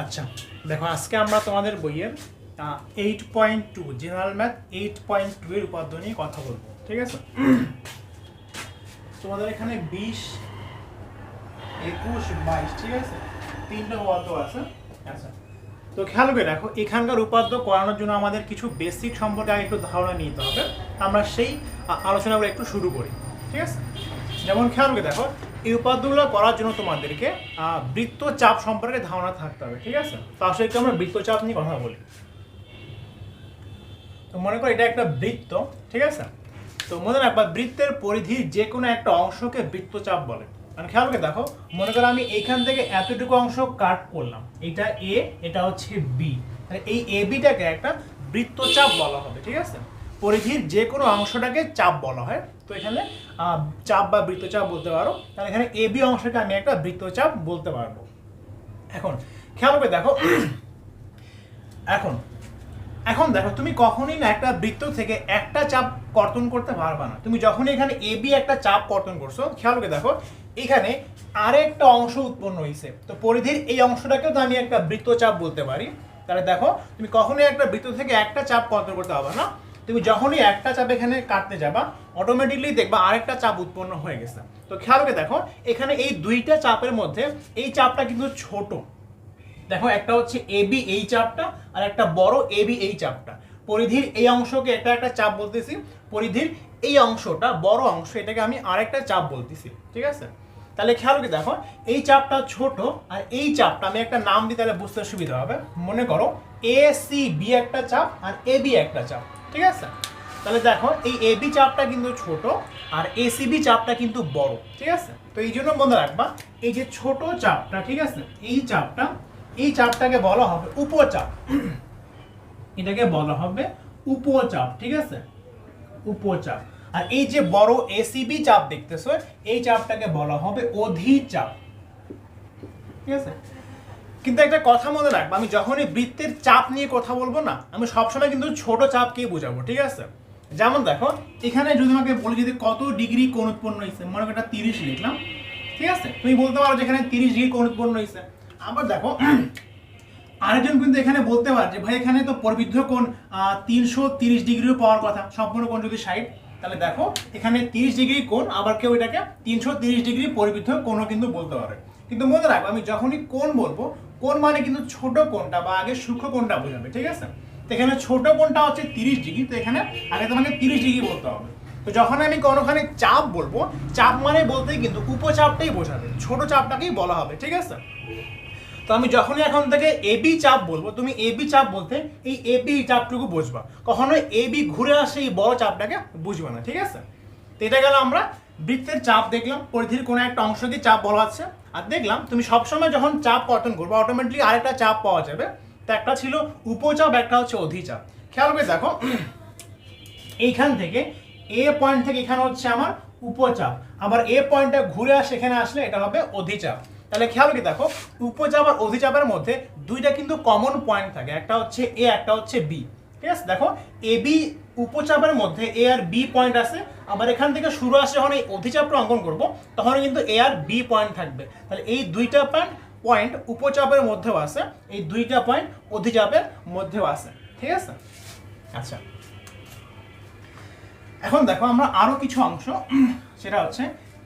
আচ্ছা, দেখো আজকে আমরা তোমাদের বইয়ের 8.2 জেনারেল ম্যাথ 8.2 এর উপাদ্য নিয়ে কথা বলবো, ঠিক আছে? তোমাদের এখানে 20, 21, 22, ঠিক আছে, তিনটা উপাদ্য আছে। আচ্ছা, তো খেয়াল করে দেখো, এখানকার উপাদ্য করানোর জন্য আমাদের কিছু বেসিক সম্পর্কে আগে একটু ধারণা নিতে হবে। আমরা সেই আলোচনাগুলো একটু শুরু করি, ঠিক আছে? যেমন খেয়াল করে দেখো, এই উপাদ্যগুলো করার জন্য তোমাদেরকে বৃত্তচাপ সম্পর্কে ধারণা থাকতে হবে, ঠিক আছে? তো আসলে একটু আমরা বৃত্তচাপ নিয়ে কথা বলি। তো মনে করো এটা একটা বৃত্ত, ঠিক আছে? তো মনে রাখবা, বৃত্তের পরিধির যে কোনো একটা অংশকে বৃত্তচাপ বলে। মানে খেয়াল করে দেখো, মনে করো আমি এইখান থেকে এতটুকু অংশ কাট করলাম, এটা এ, এটা হচ্ছে বি, এই এ বিটাকে একটা বৃত্তচাপ বলা হবে, ঠিক আছে? পরিধির যে কোনো অংশটাকে চাপ বলা হয়। তো এখানে চাপ বা বৃত্তচাপ বলতে পারো। তাহলে এখানে এ বি অংশকে আমি একটা বৃত্তচাপ বলতে পারবো। এখন খেয়াল করে দেখো, এখন এখন দেখো, তুমি কখনোই না একটা বৃত্ত থেকে একটা চাপ কর্তন করতে পারবা না। তুমি যখনই এখানে এ বি একটা চাপ কর্তন করছো, খেয়াল করে দেখো এখানে আরেকটা অংশ উৎপন্ন হয়েছে। তো পরিধির এই অংশটাকেও তো আমি একটা বৃত্তচাপ বলতে পারি। তাহলে দেখো, তুমি কখনোই একটা বৃত্ত থেকে একটা চাপ কর্তন করতে পারবা না। তুমি যখনই একটা চাপ এখানে কাটতে যাবা, অটোমেটিকলি দেখবা আরেকটা চাপ উৎপন্ন হয়ে গেছে। তো খেয়াল করে দেখো, এখানে এই দুইটা চাপের মধ্যে এই চাপটা কিন্তু ছোট। দেখো, একটা হচ্ছে এবি এই চাপটা, আর একটা বড় এবি এই চাপটা। পরিধির এই অংশকে এটা একটা চাপ বলতেছি, পরিধির এই অংশটা বড় অংশ, এটাকে আমি আরেকটা চাপ বলতেছি, ঠিক আছে? তাহলে খেয়াল করে দেখো, এই চাপটা ছোট আর এই চাপটা আমি একটা নাম দিই, তাহলে বুঝতে সুবিধা হবে। মনে করো এ সি বি একটা চাপ আর এ বি একটা চাপ, ঠিক আছে? তাহলে দেখো, এই এ বি চাপটা কিন্তু ছোট আর এসিবি চাপটা কিন্তু বড়, ঠিক আছে? তো এই জন্য মনে রাখবা, এই যে ছোট চাপটা, ঠিক আছে, এই চাপটাকে বলা হবে উপচাপ। এটাকে বলা হবে উপচাপ, ঠিক আছে? উপচাপ। আর এই যে বড় এসিবি চাপ দেখতেছো, এই চাপটাকে বলা হবে অধিচাপ, ঠিক আছে? কিন্তু একটা কথা মনে রাখবো, আমি যখনই বৃত্তের চাপ নিয়ে কথা বলবো না, আমি সবসময় কিন্তু ছোট চাপকেই বোঝাবো, ঠিক আছে? যেমন দেখো, এখানে যদি আমাকে বলি যদি কত ডিগ্রি কোণ উৎপন্ন হয়েছে, মনে করো এটা 30 লিখলাম, ঠিক আছে? তুমি বলতে পারো যে এখানে 30 ডিগ্রি কোণ উৎপন্ন হয়েছে। আবার দেখো, আরেকজন কিন্তু এখানে বলতে পারে যে ভাই এখানে তো পরিবৃদ্ধ কোণ 330 ডিগ্রিও পাওয়ার কথা, সম্পূর্ণ কোণ যদি 60, তাহলে দেখো এখানে 30 ডিগ্রি কোণ, আবার কেউ এটাকে 330 ডিগ্রি পরিবৃদ্ধ কোণও কিন্তু বলতে পারে। কিন্তু মনে রাখবো, আমি যখনই কোণ বলবো, কোণ মানে কিন্তু ছোট কোণটা বা আগে সূক্ষ্ম কোণটা বোঝাবে, ঠিক আছে? তো এখানে ছোট কোণটা হচ্ছে 30 ডিগ্রি, তো এখানে আগে তোমাকে 30 ডিগ্রি বলতে হবে। তো যখন আমি কোনোখানে চাপ বলবো, চাপ মানে বলতেই কিন্তু উপচাপটাই বোঝাবে, ছোট চাপটাকেই বলা হবে, ঠিক আছে? তো আমি যখনই এখন থেকে এবি চাপ বলবো, তুমি এবি চাপ বলতে এই এবি চাপটুকু বুঝবা, কখনো এবি ঘুরে আসে এই বড় চাপটাকে বুঝবা না, ঠিক আছে? তো এটা গেল আমরা বৃত্তের চাপ দেখলাম, পরিধির কোনো একটা অংশকে চাপ বলা আছে। আর দেখলাম তুমি সবসময় যখন চাপ কর্তন করবো, অটোমেটিকলি আরেকটা চাপ পাওয়া যাবে। তো একটা ছিল উপচাপ, একটা হচ্ছে অধিচাপ। খেয়াল করে দেখো, এইখান থেকে এ পয়েন্ট থেকে এখানে হচ্ছে আমার উপচাপ, আবার এ পয়েন্টটা ঘুরে আসে এখানে আসলে এটা হবে অধিচাপ। তাহলে খেয়াল করে দেখো, উপচাপ আর অধিচাপের মধ্যে দুইটা কিন্তু কমন পয়েন্ট থাকে, একটা হচ্ছে এ, একটা হচ্ছে বি, ঠিক আছে? দেখো, এ বি উপচাপের মধ্যে এ আর বি পয়েন্ট আছে, আবার এখান থেকে শুরু আসে যখন এই অধিচাপটা অঙ্কন করব, তখন কিন্তু এ আর বি পয়েন্ট থাকবে। তাহলে এই দুইটা পয়েন্ট উপচাপের মধ্যেও আছে, এই দুইটা পয়েন্ট অধিচাপের মধ্যেও আছে, ঠিক আছে? আচ্ছা, এখন দেখো আমরা আরো কিছু অংশ, সেটা হচ্ছে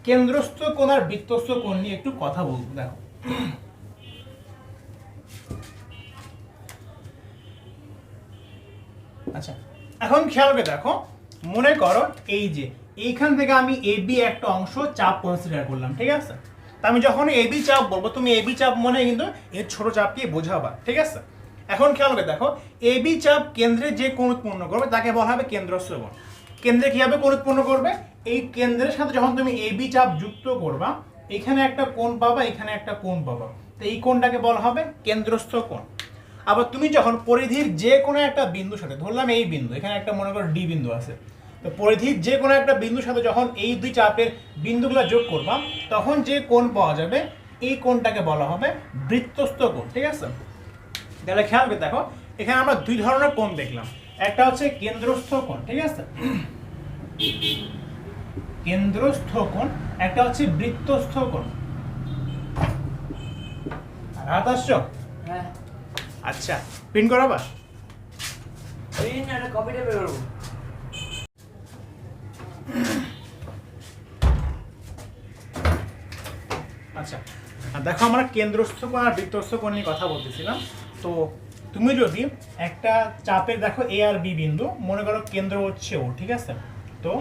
কেন্দ্রস্থ কোণ আর বৃত্তস্থ কোণ নিয়ে একটু কথা বলবো। দেখো, আচ্ছা, এখন খেয়াল করে দেখো, মনে করো এই যে এইখান থেকে আমি এ বি একটা অংশ চাপ কনসিডার করলাম, ঠিক আছে? তা আমি যখন এ বি চাপ বলবো, তুমি এ বি চাপ মনে কিন্তু এর ছোট চাপকে বোঝাবা, ঠিক আছে? এখন খেয়াল করে দেখো, এ বি চাপ কেন্দ্রে যে কোণ উৎপন্ন করবে তাকে বলা হবে কেন্দ্রস্থ কোণ। কেন্দ্রে কিভাবে কোণ উৎপন্ন করবে? এই কেন্দ্রের সাথে যখন তুমি এ বি চাপ যুক্ত করবা, এখানে একটা কোণ পাবা, এখানে একটা কোণ পাবা, তো এই কোণটাকে বলা হবে কেন্দ্রস্থ কোণ। আবার তুমি যখন পরিধির যে কোনো একটা বিন্দুর সাথে, ধরলাম এই বিন্দু, এখানে একটা মনে করো ডি বিন্দু আছে, তো পরিধির যে কোনো একটা বিন্দুর সাথে যখন এই দুই চাপের বিন্দুগুলো যোগ করবা, তখন যে কোণ পাওয়া যাবে, এই কোণটাকে বলা হবে বৃত্তস্থ কোণ, ঠিক আছে? তাহলে খেয়াল করে দেখো, এখানে আমরা দুই ধরনের কোণ দেখলাম, একটা হচ্ছে কেন্দ্রস্থ কোণ, ঠিক আছে, কেন্দ্রস্থ কোণ, একটা হচ্ছে বৃত্তস্থ কোণ। রাত আসছো? হ্যাঁ আচ্ছা প্রিন্ট করাবা? এই না এটা কপিটা বের করব। আচ্ছা দেখো আমরা কেন্দ্রস্থ কোণ আর বৃত্তস্থ কোণ নিয়ে কথা বলতেছিলাম। তো তুমি যদি একটা চাপের দেখো এ আর বি বিন্দু, মনে করো কেন্দ্র হচ্ছে ও, ঠিক আছে? তো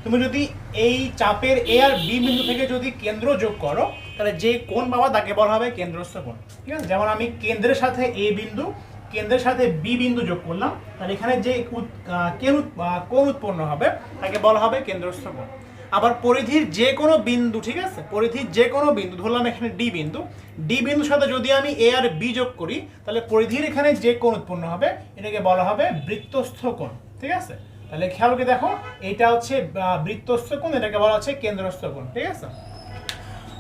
তুমি যদি এই চাপের এ আর বি বিন্দু থেকে যদি কেন্দ্র যোগ করো তাহলে যে কোণ পাবা তাকে বলা হবে কেন্দ্রস্থ কোণ, ঠিক আছে? যেমন আমি কেন্দ্রের সাথে এ বিন্দু, কেন্দ্রের সাথে বি বিন্দু যোগ করলাম, তাহলে এখানে যে কোণ উৎপন্ন হবে তাকে বলা হবে কেন্দ্রস্থ কোণ। আবার পরিধির যে কোনো বিন্দু, ঠিক আছে, পরিধির যে কোনো বিন্দু, ধরলাম এখানে ডি বিন্দু, ডি বিন্দুর সাথে যদি আমি এ আর বি যোগ করি তাহলে পরিধির এখানে যে কোণ উৎপন্ন হবে এটাকে বলা হবে বৃত্তস্থ কোণ, ঠিক আছে? তাহলে খেয়াল করে দেখো, এটা হচ্ছে বৃত্তস্থ কোণ, এটাকে বলা হচ্ছে কেন্দ্রস্থ কোণ, ঠিক আছে?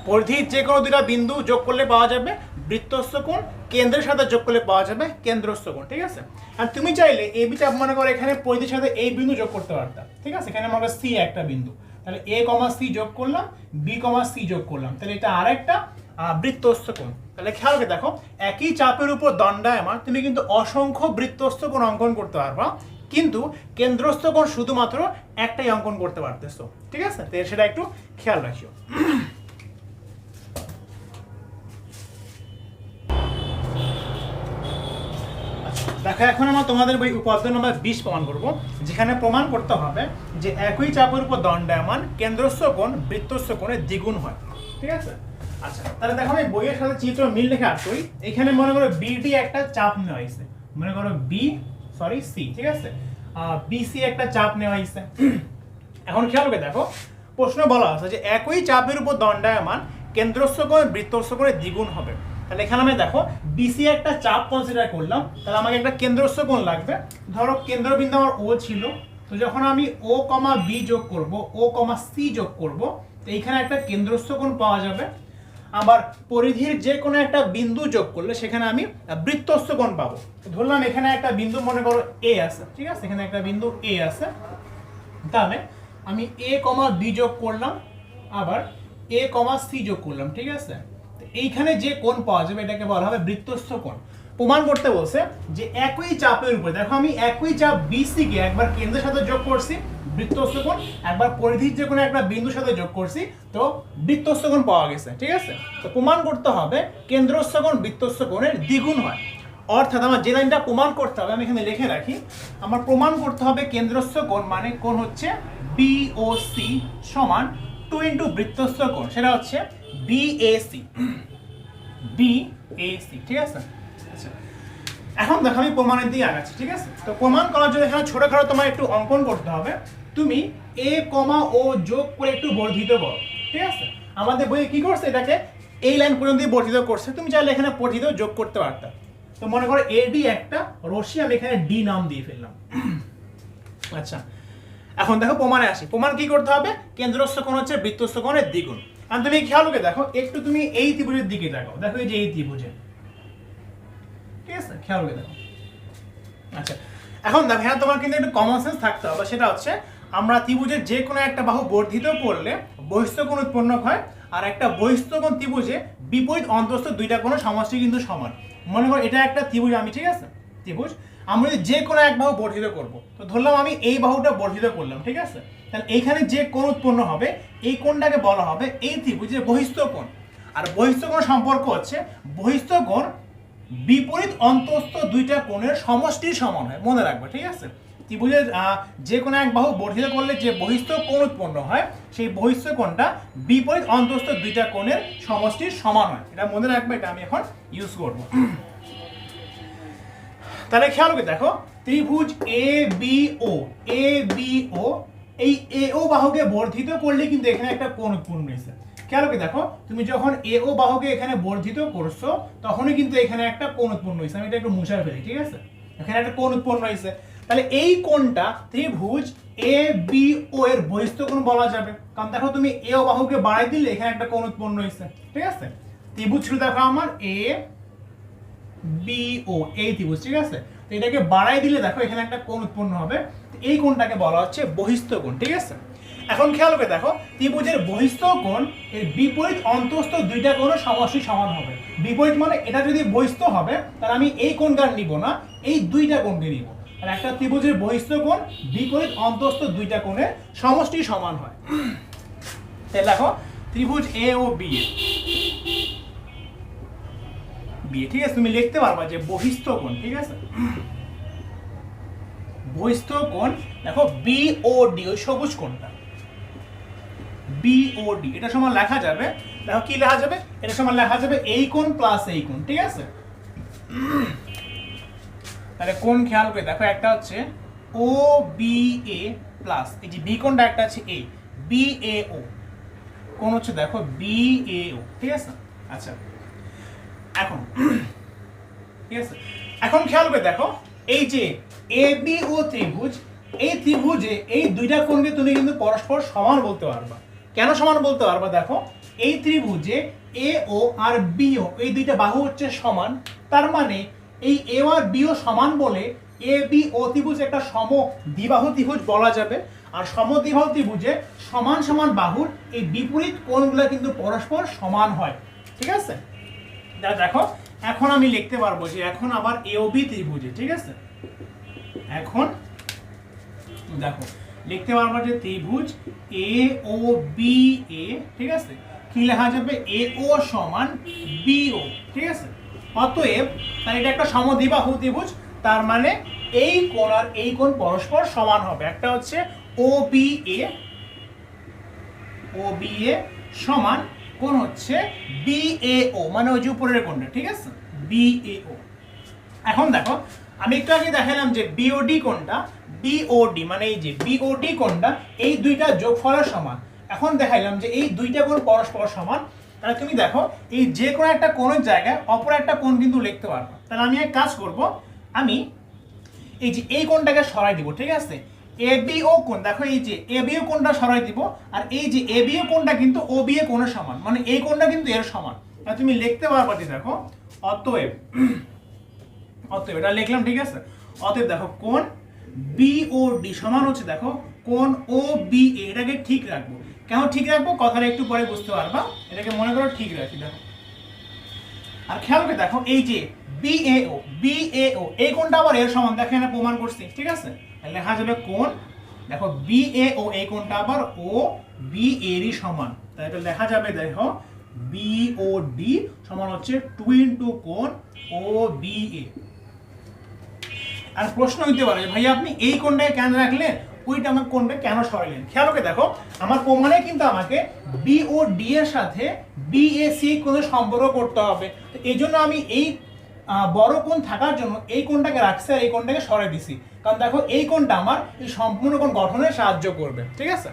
পরিধির যে কোনো দুটা বিন্দু যোগ করলে পাওয়া যাবে বৃত্তস্থ কোণ, কেন্দ্রের সাথে যোগ করলে পাওয়া যাবে কেন্দ্রস্থ কোণ, ঠিক আছে? আর তুমি চাইলে এ বি চাপ মনে করো এখানে পরিধির সাথে এই বিন্দু যোগ করতে পারতাম, ঠিক আছে? এখানে মনে করো সি একটা বিন্দু, তাহলে এ কমা সি যোগ করলাম, বি কমা সি যোগ করলাম, তাহলে এটা আরেকটা বৃত্তস্থ কোণ। তাহলে খেয়াল করে দেখো, একই চাপের উপর দণ্ডায়মান তুমি কিন্তু অসংখ্য বৃত্তস্থ কোণ অঙ্কন করতে পারবা, কিন্তু কেন্দ্রস্থ কোণ শুধুমাত্র একটাই অঙ্কন করতে পারতেছো, ঠিক আছে? তো সেটা একটু খেয়াল রাখিও। দেখো এখন আমরা তোমাদের বই উপাদ্য নম্বর 20 প্রমাণ করব, যেখানে প্রমাণ করতে হবে যে একই চাপের উপর দণ্ডায়মান কেন্দ্রস্থ কোণ বৃত্তস্থ কোণের দ্বিগুণ হয়, ঠিক আছে? আচ্ছা তাহলে দেখো আমি বইয়ের সাথে চিত্র মিল রেখে আসছি। এখানে মনে করো বিডি একটা চাপ নেওয়া হয়েছে, মনে করো সি, ঠিক আছে? বিসি একটা চাপ নেওয়া হয়েছে। এখন খেয়াল করে দেখো, প্রশ্ন বলা আছে যে একই চাপের উপর দণ্ডায়মান কেন্দ্রস্থ কোণ বৃত্তস্থ কোণের দ্বিগুণ হবে। তাহলে এখানে আমি দেখো বিসি একটা চাপ কনসিডার করলাম, তাহলে আমাকে একটা কেন্দ্রস্থ কোণ লাগবে। ধরো কেন্দ্রবিন্দু আমার ও ছিল, তো যখন আমি ও কমা বি যোগ করব, ও কমা সি যোগ করব, তো এইখানে একটা কেন্দ্রস্থ কোণ পাওয়া যাবে। আবার পরিধির যে কোনো একটা বিন্দু যোগ করলে সেখানে আমি বৃত্তস্থ কোণ পাবো। ধরলাম এখানে একটা বিন্দু মনে করো এ আছে, ঠিক আছে? এখানে একটা বিন্দু এ আছে, তাহলে আমি এ কমা বি যোগ করলাম, আবার এ কমা সি যোগ করলাম, ঠিক আছে? এইখানে যে কোণ পাওয়া যাবে এটাকে বলা হবে বৃত্তস্থ কোণ। প্রমাণ করতে বলছে যে একই চাপের উপর, দেখো আমি একই চাপ বিসি কে একবার কেন্দ্রের সাথে যোগ করছি বৃত্তস্থ কোণ, একবার পরিধির যে কোনো একটা বিন্দুর সাথে যোগ করছি, তো বৃত্তস্থ কোণ পাওয়া গেছে, ঠিক আছে? তো প্রমাণ করতে হবে কেন্দ্রস্থ কোণ বৃত্তস্থ কোণের দ্বিগুণ হয়। অর্থাৎ আমার যে লাইনটা প্রমাণ করতে হবে আমি এখানে লিখে রাখি, আমার প্রমাণ করতে হবে কেন্দ্রস্থ কোণ মানে কোণ হচ্ছে বিওসি সমান 2 ইন্টু বৃত্তস্থ কোণ, সেটা হচ্ছে বিএসি, ঠিক আছে? আচ্ছা এখন দেখো আমি প্রমাণের দিকে আগাচ্ছি, ঠিক আছে? তো প্রমাণ করার জন্য এখানে ছোটখাটো তোমার একটু অঙ্কন করতে হবে। তুমি এ কমা ও যোগ করে একটু বর্ধিত করো, ঠিক আছে? আমাদের বইয়ে কি করছে, এটাকে এই লাইন পর্যন্ত বর্ধিত করছে, তুমি চাইলে এখানে বর্ধিত যোগ করতে পারতা। তো মনে করো এডি একটা রশ্মি, আমি এখানে ডি নাম দিয়ে ফেললাম। আচ্ছা এখন দেখো প্রমাণে আসি। প্রমাণ কি করতে হবে, কেন্দ্রস্থ কোণ হচ্ছে বৃত্তস্থ কোণের দ্বিগুণ। আর তুমি খেয়াল করে দেখো, একটু তুমি এই ত্রিভুজের দিকে তাকাও, দেখো এই যে এই ত্রিভুজে, ঠিক আছে? খেয়াল করে দেখো। আচ্ছা এখন দেখো হ্যাঁ তোমার কিন্তু একটু কমন সেন্স থাকতে হবে, সেটা হচ্ছে আমরা ত্রিভুজের যে কোনো একটা বাহু বর্ধিত করলে বহিস্থ কোণ উৎপন্ন হয়, আর একটা বহিস্থ কোণ ত্রিভুজে বিপরীত অন্তস্থ দুইটা কোণের সমষ্টি কিন্তু সমান। মনে করো এটা একটা ত্রিভুজ, আমি, ঠিক আছে? ত্রিভুজ আমরা যদি যে কোনো এক বাহু বর্ধিত করব, তো ধরলাম আমি এই বাহুটা বর্ধিত করলাম, ঠিক আছে? তাহলে এইখানে যে কোণ উৎপন্ন হবে এই কোণটাকে বলা হবে এই ত্রিভুজের বহিস্থ কোণ। আর বহিস্থ কোণ সম্পর্ক হচ্ছে বহিস্থ কোণ বিপরীত অন্তস্থ দুইটা কোণের সমষ্টির সমান হয়, মনে রাখবে, ঠিক আছে? ত্রিভুজের যে কোনো এক বাহু বর্ধিত করলে যে বহিস্থ কোণ উৎপন্ন হয় সেই বহিস্থ কোণটা বিপরীত অন্তস্থ দুইটা কোণের সমষ্টির সমান হয়, এটা মনে রাখবে, এটা আমি এখন ইউজ করব। তাহলে খেয়াল করে দেখো, ত্রিভুজ এ বি ও, এই এ ও বাহুকে বর্ধিত করলে কিন্তু এখানে একটা কোণ উৎপন্ন হয়েছে। খেয়াল করে দেখো, তুমি যখন এ ও বাহুকে এখানে বর্ধিত করছো তখনই কিন্তু এখানে একটা কোণ উৎপন্ন হয়েছে। আমি এটা একটু মুছে ফেলি, ঠিক আছে? এখানে একটা কোণ উৎপন্ন হয়েছে, তাহলে এই কোণটা ত্রিভুজ এ বি ও এর বহিস্থ কোণ বলা যাবে, কারণ দেখো তুমি এ ও বাহুকে বাড়াই দিলে এখানে একটা কোণ উৎপন্ন হয়েছে, ঠিক আছে? ত্রিভুজ ছিল দেখো আমার এ বি ও, এই ত্রিভুজ, ঠিক আছে? তো এটাকে বাড়াই দিলে দেখো এখানে একটা কোণ উৎপন্ন হবে, এই কোণটাকে বলা হচ্ছে বহিস্থ কোণ, ঠিক আছে? এখন খেয়াল করে দেখো ত্রিভুজের বহিস্থ কোণ এর বিপরীত অন্তস্থ দুইটা কোণের সমষ্টি সমান হবে। বিপরীত মানে এটা যদি বহিস্থ হবে তাহলে আমি এই কোণটা নিব না, এই দুইটা কোণকে নিব। আর একটা ত্রিভুজের বহিস্থ কোণ বিপরীত অন্তস্থ দুইটা কোণের সমষ্টি সমান হয়। তাহলে দেখো ত্রিভুজ এ ও বি ঠিক আছে, তুমি লিখতে পারবা যে বহিস্থ কোণ, ঠিক আছে, বহিস্থ কোণ দেখো বিওডি, ওই সবুজ কোণটা বিওডি, এটা সমান লেখা যাবে, দেখো কি লেখা যাবে, এটা সমান লেখা যাবে এই কোণ প্লাস এই কোণ, ঠিক আছে। তাহলে কোণ খেয়াল করে দেখো একটা হচ্ছে ও বি এ প্লাস এই যে বি কোণটা একটা আছে এ বি এ ও, কোণ হচ্ছে দেখো বি এ ও, ঠিক আছে। আচ্ছা এখন ঠিক আছে, এখন খেয়াল করে দেখো এই যে এ বি ও ত্রিভুজ, এই ত্রিভুজে এই দুইটা কোণকে তুমি কিন্তু পরস্পর সমান বলতে পারবা। কেন সমান বলতে পারবা, দেখো এই ত্রিভুজে এ ও আর বি ও এই দুইটা বাহু হচ্ছে সমান, তার মানে এই এ আর বি ও সমান বলে এ বি ও ত্রিভুজ একটা সমদ্বিবাহু ত্রিভুজ বলা যাবে। আর সমদ্বিবাহু ত্রিভুজে সমান সমান বাহুর এই বিপরীত কোণগুলো কিন্তু পরস্পর সমান হয়, ঠিক আছে। দেখো এখন আমি লিখতে পারবো যে এখন আবার এ ও বি ত্রিভুজে, ঠিক আছে, এখন দেখো লিখতে পারবো যে ত্রিভুজ এ ও বি এ, ঠিক আছে, কি লেখা যাবে এ ও সমান বি ও, ঠিক আছে। অতএব তাহলে এটা একটা সমদ্বিবাহু ত্রিভুজ, তার মানে এই কোণ আর এই কোণ পরস্পর সমান হবে। একটা হচ্ছে ও বি এ সমান কোণ হচ্ছে বি এ ও, মানে ওই যে উপরের কোণটা, ঠিক আছে, বি এ ও। এখন দেখো আমি একটু আগে দেখালাম যে বিওডি কোণটা, বিওডি মানে এই যে বিওডি কোণটা এই দুইটা যোগফলের সমান। এখন দেখাইলাম যে এই দুইটা কোণ পরস্পর সমান, তাহলে তুমি দেখো এই যে কোনো একটা কোণের জায়গায় অপর একটা কোণ কিন্তু লিখতে পারবো। তাহলে আমি এক কাজ করব, আমি এই যে এই কোণটাকে সরাই দিব, ঠিক আছে, এবিও কোণ, দেখো এই যে এবিও কোণটা সরাই দিব, আর এই যে এবিও কোণটা কিন্তু ওবিএ কোণের সমান, মানে এই কোণটা কিন্তু এর সমান। তাহলে তুমি লিখতে পারবা যে দেখো অতএব এটা লিখলাম, ঠিক আছে। অতএব দেখো কোণ বিওডি সমান হচ্ছে দেখো কোণ ও বি এ, এটাকে ঠিক রাখবো। কেন ঠিক রাখবো কথাটা একটু পরে বুঝতে পারবা, এটাকে মনে করো ঠিক রাখি। দেখো আর খেয়াল করে দেখো এই যে বিএও এই কোণটা আবার এর সমান, দেখো এখানে প্রমাণ করছি, ঠিক আছে। লেখা যাবে কোণ দেখো বিএও এই কোণটা আবার ও বি এরই সমান, তাই এটা লেখা যাবে দেখো বিওডি সমান হচ্ছে 2 ইনটু কোণ ও বি এ। আর প্রশ্ন হইতে পারে ভাই আপনি এই কোণটাকে কেন রাখলেন, ওইটা আমার কোণটা কেন সরাইলেন। খেয়াল করে দেখো আমার প্রমাণে কিন্তু আমাকে বিওডি এর সাথে বিএসি কোণের সম্পর্ক করতে হবে, তো এই জন্য আমি এই বড় কোণ থাকার জন্য এই কোণটাকে রাখছি আর এই কোণটাকে সরাই দিছি, কারণ দেখো এই কোণটা আমার এই সম্পূর্ণ কোণ গঠনে সাহায্য করবে, ঠিক আছে।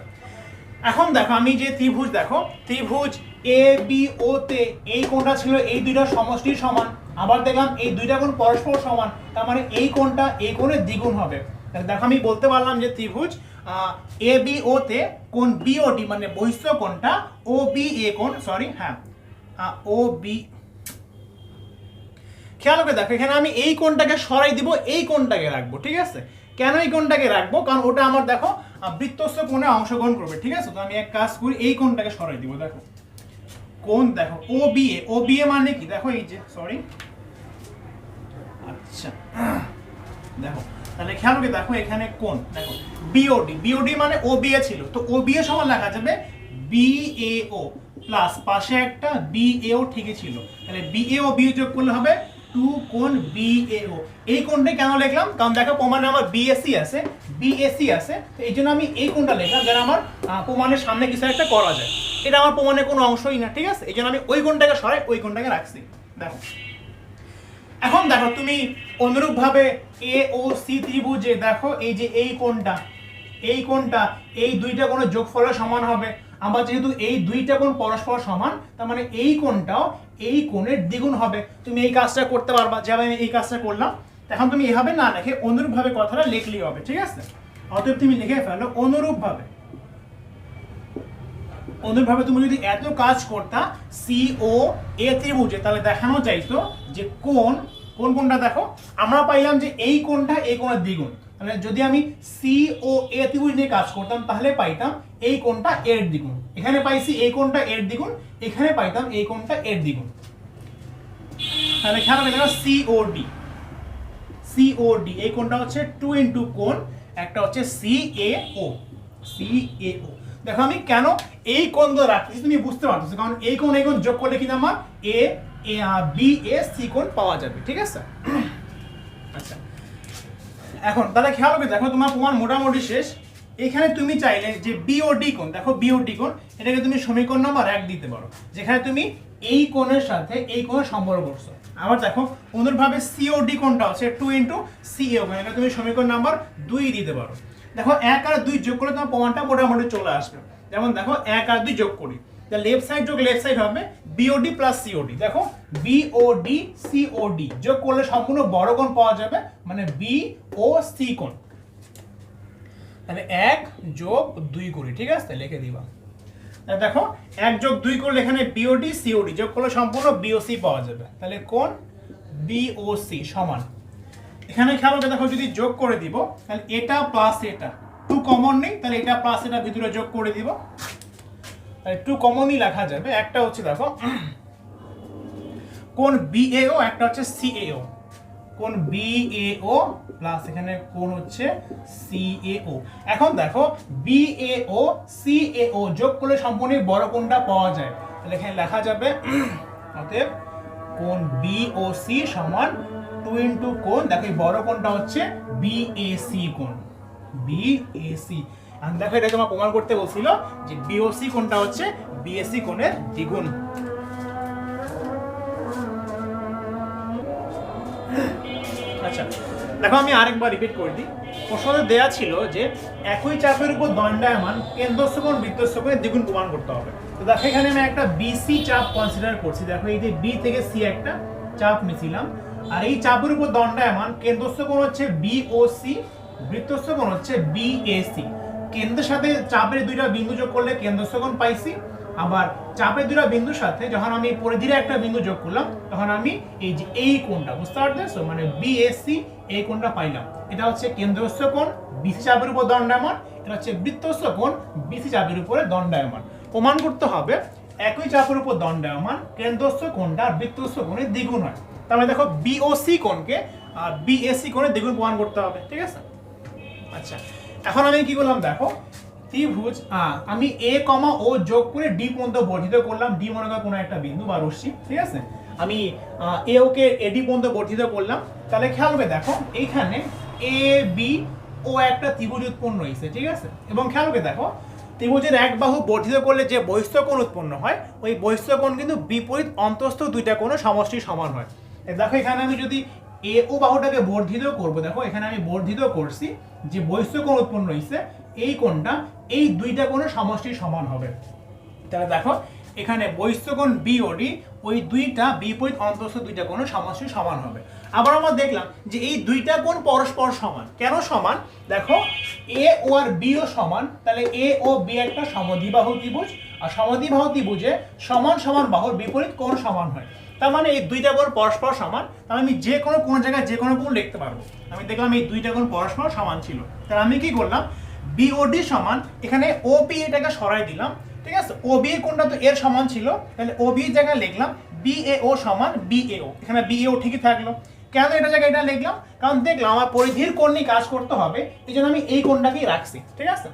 এখন দেখো আমি যে ত্রিভুজ, দেখো ত্রিভুজ এ বি ও তে এই কোণটা ছিল এই দুইটা সমষ্টির সমান, আবার দেখলাম এই দুইটা কোণ পরস্পর সমান, তার মানে এই কোণটা এই কোণের দ্বিগুণ হবে। তাহলে দেখো আমি বলতে পারলাম যে ত্রিভুজ এ বি ও তে কোণ বিওডি মানে বহিস্থ কোণটা ও বি এ কোণ, সরি হ্যাঁ ও বি, খেয়াল করে দেখো এখানে আমি এই কোণটাকে সরাই দিব, এই কোণটাকে রাখবো, ঠিক আছে। কেন এই কোণটাকে রাখবো, কারণ ওটা আমার দেখো বৃত্তস্থ কোণে অংশগ্রহণ করবে, ঠিক আছে। তো আমি এক কাজ করি এই কোণটাকে সরাই দিব। দেখো কোণ দেখো ও বি এ মানে কি, দেখো এই যে সরি, আচ্ছা দেখো তাহলে খেয়াল করে দেখো এখানে কোণ দেখো বিওডি মানে ও বি এ ছিল, তো ও বি এ সমান লেখা যাবে বিএও প্লাস পাশে একটা বিএও ঠিকই ছিল, তাহলে বিএও বি যোগ করলে হবে 2 কোণ বিএও। এই কোণটা কেন লিখলাম, কারণ দেখো প্রমাণে আমার বিএসি আছে, তো এই জন্য আমি এই কোণটা লিখলাম যেন আমার প্রমাণের সামনে কিছু একটা করা যায়। এটা আমার প্রমাণের কোনো অংশই না, ঠিক আছে, এই জন্য আমি ওই কোণটাকে সরাই ওই কোণটাকে রাখছি। দেখো এখন দেখো তুমি অনুরূপ ভাবে এ ও সি ত্রিভুজে দেখো এই যে এই কোণটা এই দুইটা কোণের যোগফলের সমান হবে। আবার যেহেতু এই দুইটা কোণ পরস্পর সমান, তার মানে এই কোণটাও এই কোণের দ্বিগুণ হবে। তুমি এই কাজটা করতে পারবা, যেভাবে আমি এই কাজটা করলাম। এখন তুমি এভাবে না লিখে অনুরূপ ভাবে কথাটা লিখলেই হবে, ঠিক আছে। অতএব তুমি লিখে ফেলো অনুরূপ ভাবে তুমি যদি এত কাজ করতা সি ও এ ত্রিভুজে, তাহলে দেখানো যাইতো যে কোণটা দেখো আমরা পাইলাম যে এই কোণটা এই কোণের দ্বিগুণ, মানে যদি আমি সি ও এ ত্রিভুজ নিয়ে কাজ করতাম তাহলে পাইতাম এই কোণটা এর দ্বিগুণ, এখানে পাইছি এই কোণটা এর দ্বিগুণ, এখানে পাইতাম এই কোণটা এর দ্বিগুণ। তাহলে খেয়াল করে দেখো সিওডি, সিওডি এই কোণটা হচ্ছে 2 ইনটু কোণ, একটা হচ্ছে সিএও, সিএও। দেখো আমি কেন এই কোণ ধরে রাখছি তুমি বুঝতে পারছো, কারণ এই কোণ যোগ করলে কিন্তু আমার এ বি এ সি কোণ পাওয়া যাবে, ঠিক আছে। আচ্ছা এখন তাহলে খেয়াল করে দেখো তোমার প্রমাণ মোটামুটি শেষ। এখানে তুমি চাইলে যে বিওডি কোণ, দেখো বিওডি কোণ এটাকে তুমি সমীকরণ নাম্বার 1 দিতে পারো, যেখানে তুমি এই কোণের সাথে এই কোণের সম্পর্ক করছো। আবার দেখো অনুরূপভাবে সিওডি কোণটা হচ্ছে 2 ইনটু সিএও, এটা তুমি সমীকরণ নাম্বার 2 দিতে পারো। দেখো 1 আর 2 যোগ করলে তোমার প্রমাণটা মোটামুটি চলে আসবে। যেমন দেখো 1 আর 2 যোগ করি, তাহলে লেফট সাইড যোগ লেফট সাইড হবে বিওডি প্লাস সিওডি। দেখো বিওডি সিওডি যোগ করলে সম্পূর্ণ বড় কোণ পাওয়া যাবে, মানে বি ও সি কোণ। তাহলে 1 যোগ 2 করি, ঠিক আছে, লিখে দিবা। দেখো 1 যোগ 2 করলে এখানে বিওডি সিওডি যোগ করলে সম্পূর্ণ বিওসি পাওয়া যাবে। তাহলে কোণ বিওসি সমান, এখানে খেয়াল করে দেখো যদি যোগ করে দিব তাহলে এটা প্লাস এটা 2 কমন নেই, তাহলে এটা প্লাস এটা ভিতরে যোগ করে দিব, তাহলে 2 কমনই লেখা যাবে। একটা হচ্ছে দেখো কোণ বিএও, একটা হচ্ছে সিএও, কোণ বিএও প্লাস এখানে কোণ হচ্ছে সিএও। এখন দেখো বিএও সিএও যোগ করলে সম্পূর্ণ বড় কোণটা পাওয়া যায়, তাহলে এখানে লেখা যাবে অতএব কোণ বিওসি সমান 2 ইনটু কোণ, দেখো এই বড় কোণটা হচ্ছে বিএসি কোণ, বিএসি। আর দেখো এটা তোমার প্রমাণ করতে বলছিল যে বিওসি কোণটা হচ্ছে বিএসি কোণের দ্বিগুণ। আচ্ছা দেখো আমি আরেকবার রিপিট করে দিই। প্রশ্নতে দেয়া ছিল যে একই চাপের উপর দণ্ডায়মান কেন্দ্রস্থ কোণ বৃত্তস্থ কোণের দ্বিগুণ প্রমাণ করতে হবে। তো দেখো এখানে আমি একটা বিসি চাপ কনসিডার করছি। দেখো এই যে বি থেকে সি একটা চাপ নিছিলাম, আর এই চাপের উপর দণ্ডায়মান কেন্দ্রস্থ কোণ হচ্ছে বিওসি, বৃত্তস্থ কোণ হচ্ছে বিএসি। কেন্দ্রের সাথে চাপের দুইটা বিন্দু যোগ করলে কেন্দ্রস্থ কোণ পাইছি, আবার চাপের দুইটা বিন্দুর সাথে যখন আমি পরিধির একটা বিন্দু যোগ করলাম তখন আমি এই যে এই কোণটা বুঝতে পারতেছো, মানে বিএসসি এই কোণটা পাইলাম। এটা হচ্ছে কেন্দ্রস্থ কোণ বিসি চাপের উপর দণ্ডায়মান, এটা হচ্ছে বৃত্তস্থ কোণ বিসি চাপের উপরে দণ্ডায়মান। প্রমাণ করতে হবে একই চাপের উপর দণ্ডায়মান কেন্দ্রস্থ কোণটা বৃত্তস্থ কোণের দ্বিগুণ হয়। তার মানে দেখো বিওসি কোণকে বিএসসি কোণের দ্বিগুণ প্রমাণ করতে হবে, ঠিক আছে। আচ্ছা এখন আমি কি করলাম দেখো ত্রিভুজ আমি এ কমা ও যোগ করে ডি পর্যন্ত বর্ধিত করলাম, ডি মনে করো কোনো একটা বিন্দু বা রশ্মি, ঠিক আছে। আমি এ ওকে এডি পর্যন্ত বর্ধিত করলাম, তাহলে খেয়াল করে দেখো এইখানে এ বি ও একটা ত্রিভুজ উৎপন্ন হয়েছে, ঠিক আছে। এবং খেয়াল করে দেখো ত্রিভুজের এক বাহু বর্ধিত করলে যে বহিস্থ কোণ উৎপন্ন হয় ওই বহিস্থ কোণ কিন্তু বিপরীত অন্তস্থ দুইটা কোণের সমষ্টি সমান হয়। দেখো এখানে আমি যদি এ ও বাহুটাকে বর্ধিত করব, দেখো এখানে আমি বর্ধিত করছি, যে বহিস্থ কোণ উৎপন্ন হয়েছে এই কোণটা এই দুইটা কোণের সমষ্টি সমান হবে। তাহলে দেখো এখানে বহিস্থ কোণ বিওডি ওই দুইটা বিপরীত অন্তস্থ দুইটা কোণের সমষ্টি সমান হবে। আবার আমরা দেখলাম যে এই দুইটা কোণ পরস্পর সমান। কেন সমান? দেখো এ ও আর বি ও সমান, তাহলে এ ও বি একটা সমদ্বিবাহু ত্রিভুজ, আর সমদ্বিবাহু ত্রিভুজে সমান সমান বাহুর বিপরীত কোণ সমান হয়। তার মানে এই দুইটা কোণ পরস্পর সমান, তাহলে আমি যে কোনো জায়গায় যে কোনো কোণ লিখতে পারবো। আমি দেখলাম এই দুইটা কোণ পরস্পর সমান ছিল, তাহলে আমি কি করলাম বিওডি সমান এখানে ওপি এটাকে সরাই দিলাম, ঠিক আছে। ওবি এর কোণটা তো এর সমান ছিল, তাহলে ওবি এর জায়গায় লিখলাম বিএও সমান বিএও, এখানে বিএও ঠিকই থাকলো। কেন এটা জায়গায় এটা লিখলাম? কারণ দেখলাম আমার পরিধির কোণ নিয়ে কাজ করতে হবে, এই জন্য আমি এই কোণটাকেই রাখছি, ঠিক আছে।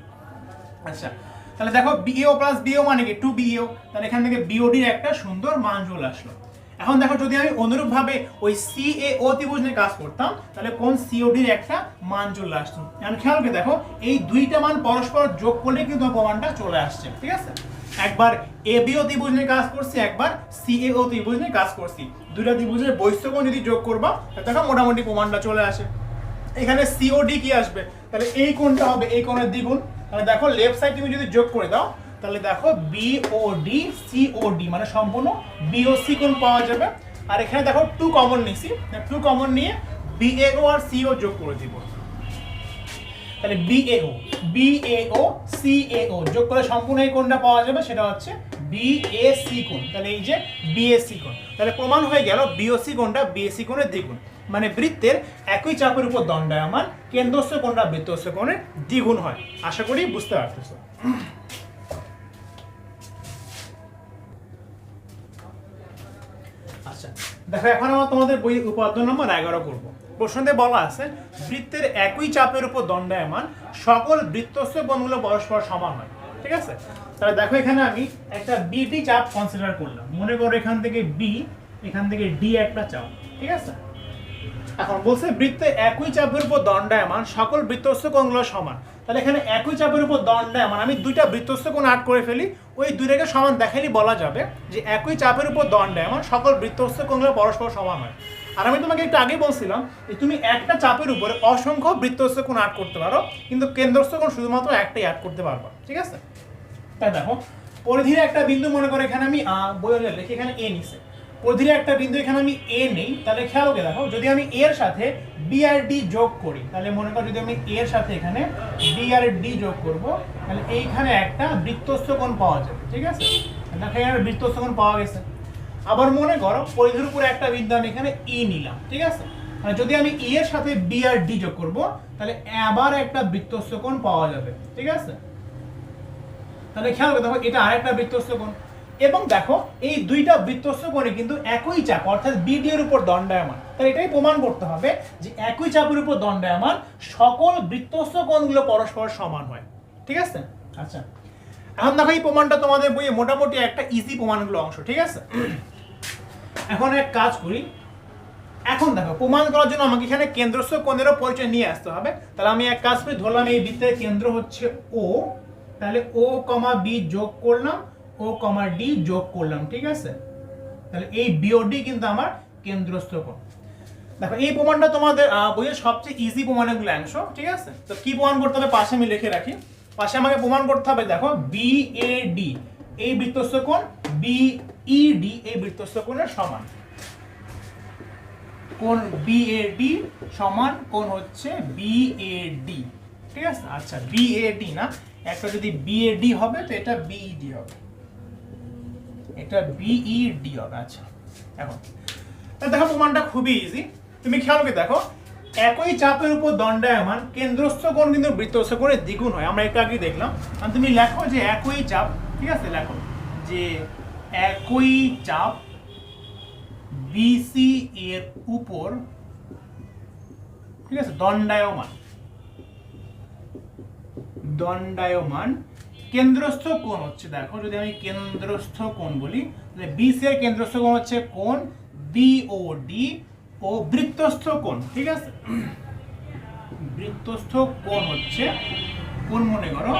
আচ্ছা তাহলে দেখো বিএও প্লাস বিএও মানে কি 2BEO, তাহলে এখান থেকে বিওডির একটা সুন্দর মান চলে আসলো। এখন দেখো যদি আমি অনুরূপভাবে ওই সিএও ত্রিভুজ নিয়ে কাজ করতাম তাহলে কোণ সিওডির একটা মান চলে আসতো। এখন খেয়াল করে দেখো এই দুইটা মান পরস্পর যোগ করলে কিন্তু প্রমাণটা চলে আসছে, ঠিক আছে। একবার এবিও ত্রিভুজ নিয়ে কাজ করছি, একবার সিএও ত্রিভুজ নিয়ে কাজ করছি, দুইটা ত্রিভুজের বহিস্থ কোণ যদি যোগ করবা দেখো মোটামুটি প্রমাণটা চলে আসে। এখানে সিওডি কি আসবে? তাহলে এই কোণটা হবে এই কোণের দ্বিগুণ। তাহলে দেখো লেফট সাইড তুমি যদি যোগ করে দাও তাহলে দেখো বিওডি সিওডি মানে সম্পূর্ণ বিওসি কোণ পাওয়া যাবে। আর এখানে দেখো 2 কমন নিছি, 2 কমন নিয়ে বিএও আর সিও যোগ করে দিব, তাহলে বিএও সিএও যোগ করে সম্পূর্ণ এই কোণটা পাওয়া যাবে, সেটা হচ্ছে বিএসি কোণ। তাহলে এই যে বিএসি কোণ, তাহলে প্রমাণ হয়ে গেল বিওসি কোণটা বিএসি কোণের দ্বিগুণ। মানে বৃত্তের একই চাপের উপর দণ্ডায়মান কেন্দ্রস্থ কোণটা বৃত্তস্থ কোণের দ্বিগুণ হয়। আশা করি বুঝতে পারতেছো। আচ্ছা দেখো, এখন আমরা তোমাদের বই উপাদ্য নম্বর 11 করব। প্রশ্নতে বলা আছে বৃত্তের একই চাপের উপর দণ্ডায়মান সকল বৃত্তস্থ কোণগুলো পরস্পর সমান হয়। ঠিক আছে, তাহলে দেখো এখানে আমি একটা বিডি চাপ কনসিডার করলাম। মনে করো এখান থেকে বি, এখান থেকে ডি একটা চাপ। ঠিক আছে, এখন বলছে বৃত্তে একই চাপের উপর দণ্ডায়মান সকল বৃত্তস্থ কোণগুলো সমান। তাহলে এখানে একই চাপের উপর দণ্ডায়মান আমি দুইটা বৃত্তস্থ কোণ আট করে ফেলি, ওই দুইটাকে সমান দেখাইলে বলা যাবে যে একই চাপের উপর দণ্ডায়মান সকল বৃত্তস্থ কোণগুলো পরস্পর সমান হয়। আর আমি তোমাকে একটু আগে বলছিলাম যে তুমি একটা চাপের উপরে অসংখ্য বৃত্তস্থ কোণ আট করতে পারো, কিন্তু কেন্দ্রস্থ কোণ শুধুমাত্র একটাই আট করতে পারবা। ঠিক আছে, তাই দেখো পরিধির একটা বিন্দু মনে করো এখানে আমি বইয়ে লিখি, এখানে এ নিছে। পরিধির একটা বিন্দু এখানে আমি এ নেই, তাহলে খেয়াল করে দেখো যদি আমি এর সাথে বি আর ডি যোগ করি, তাহলে মনে করো যদি আমি এর সাথে এখানে বি আর ডি যোগ করব, তাহলে এইখানে একটা বৃত্তস্থ কোণ পাওয়া যাবে। ঠিক আছে, দেখো এখানে বৃত্তস্থ কোণ পাওয়া গেছে। আবার মনে করো পরিধির উপরে একটা বিন্দু আমি এখানে ই নিলাম। ঠিক আছে, যদি আমি ই এর সাথে বি আর ডি যোগ করব, তাহলে আবার একটা বৃত্তস্থ কোণ পাওয়া যাবে। ঠিক আছে, তাহলে খেয়াল করে দেখো এটা আরেকটা বৃত্তস্থ কোণ, এবং দেখো এই দুইটা বৃত্তস্থ কোণে কিন্তু একই চাপ অর্থাৎ বিডি এর উপর দণ্ডায়মান। তাহলে এটাই প্রমাণ করতে হবে যে একই চাপের উপর দণ্ডায়মান সকল বৃত্তস্থ কোণগুলো পরস্পর সমান হয়। ঠিক আছে, আচ্ছা এখন দেখো এই প্রমাণটা তোমাদের বইয়ে মোটামুটি একটা ইজি প্রমাণগুলো অংশ। ঠিক আছে, এখন এক কাজ করি, এখন দেখো প্রমাণ করার জন্য আমাকে এখানে কেন্দ্রস্থ কোণেরও পরিচয় নিয়ে আসতে হবে। তাহলে আমি এক কাজ করি, ধরলাম এই বৃত্তের কেন্দ্র হচ্ছে ও, তাহলে ও কমা বি যোগ করলাম, ও কমা ডি যোগ করলাম। ঠিক আছে, তাহলে এই বিওডি কিন্তু আমার কেন্দ্রস্থ কোণ। দেখো এই প্রমাণটা তোমাদের বইয়ের সবচেয়ে ইজি প্রমাণগুলো অংশ। ঠিক আছে, তো কি প্রমাণ করতে হবে পাশে আমি লিখে রাখি। পাশে আমাকে প্রমাণ করতে হবে দেখো বিএডি এই বৃত্তস্থ কোণ বিইডি এই বৃত্তস্থ কোণের সমান। কোণ বিএডি সমান কোণ হচ্ছে বিএডি। ঠিক আছে, আচ্ছা বিএডি না, একটা যদি বিএডি হবে তো এটা বিইডি হবে, এটা বিইডি হবে। আচ্ছা এখন দেখো প্রমাণটা খুবই ইজি, তুমি খেয়াল করে দেখো একই চাপের উপর দণ্ডায়মান কেন্দ্রস্থ কোণ কিন্তু বৃত্তস্থ কোণের দ্বিগুণ হয়। আমরা একটু আগে দেখলাম, আর তুমি লেখো যে একই চাপ, ঠিক আছে লেখো যে একই চাপ বিসি এর উপর, ঠিক আছে দণ্ডায়মান, দণ্ডায়মান কেন্দ্রস্থ কোণ হচ্ছে, দেখো যদি আমি কেন্দ্রস্থ কোণ বলি তাহলে বিসি এর কেন্দ্রস্থ কোণ হচ্ছে কোণ বিওডি ও বৃত্তস্থ কোণ। ঠিক আছে, বৃত্তস্থ কোণ হচ্ছে কোণ মনে করো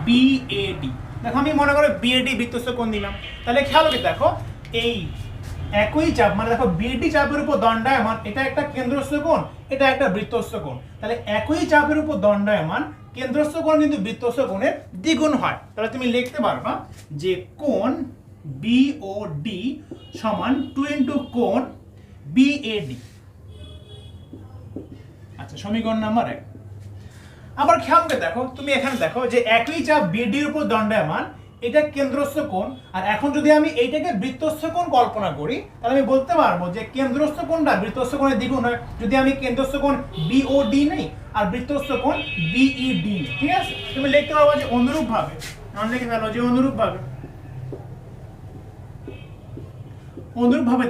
বিএডি। দেখো আমি মনে করো বিএডি বৃত্তস্থ কোণ দিলাম, তাহলে খেয়াল করে দেখো এই একই চাপ মানে দেখো বিএডি চাপের উপর দণ্ডায়মান, এটা একটা কেন্দ্রস্থ কোণ, এটা একটা বৃত্তস্থ কোণ। তাহলে একই চাপের উপর দণ্ডায়মান কেন্দ্রস্থ কোণ কিন্তু বৃত্তস্থ কোণের দ্বিগুণ হয়। তাহলে তুমি লিখতে পারবা যে কোণ বিওডি সমান 2 ইনটু কোণ বিএডি। আচ্ছা সমীকরণ নাম্বার 1। আবার খেয়াল করে দেখো তুমি এখানে দেখো যে একই চাপ বিডি এর উপর দণ্ডায়মান, এটা কেন্দ্রস্থ কোণ, আর এখন যদি আমি এইটাকে বৃত্তস্থ কোণ কল্পনা করি তাহলে আমি বলতে পারবো যে কেন্দ্রস্থ কোণটা বৃত্তস্থ কোণের দ্বিগুণ হয় যদি আমি কেন্দ্রস্থ কোণ বিওডি নেই আর বৃত্তস্থ কোণ বিইডি নেই। ঠিক আছে, তুমি লিখতে পারবো যে অনুরূপভাবে, আমি লিখে ফেলো যে অনুরূপভাবে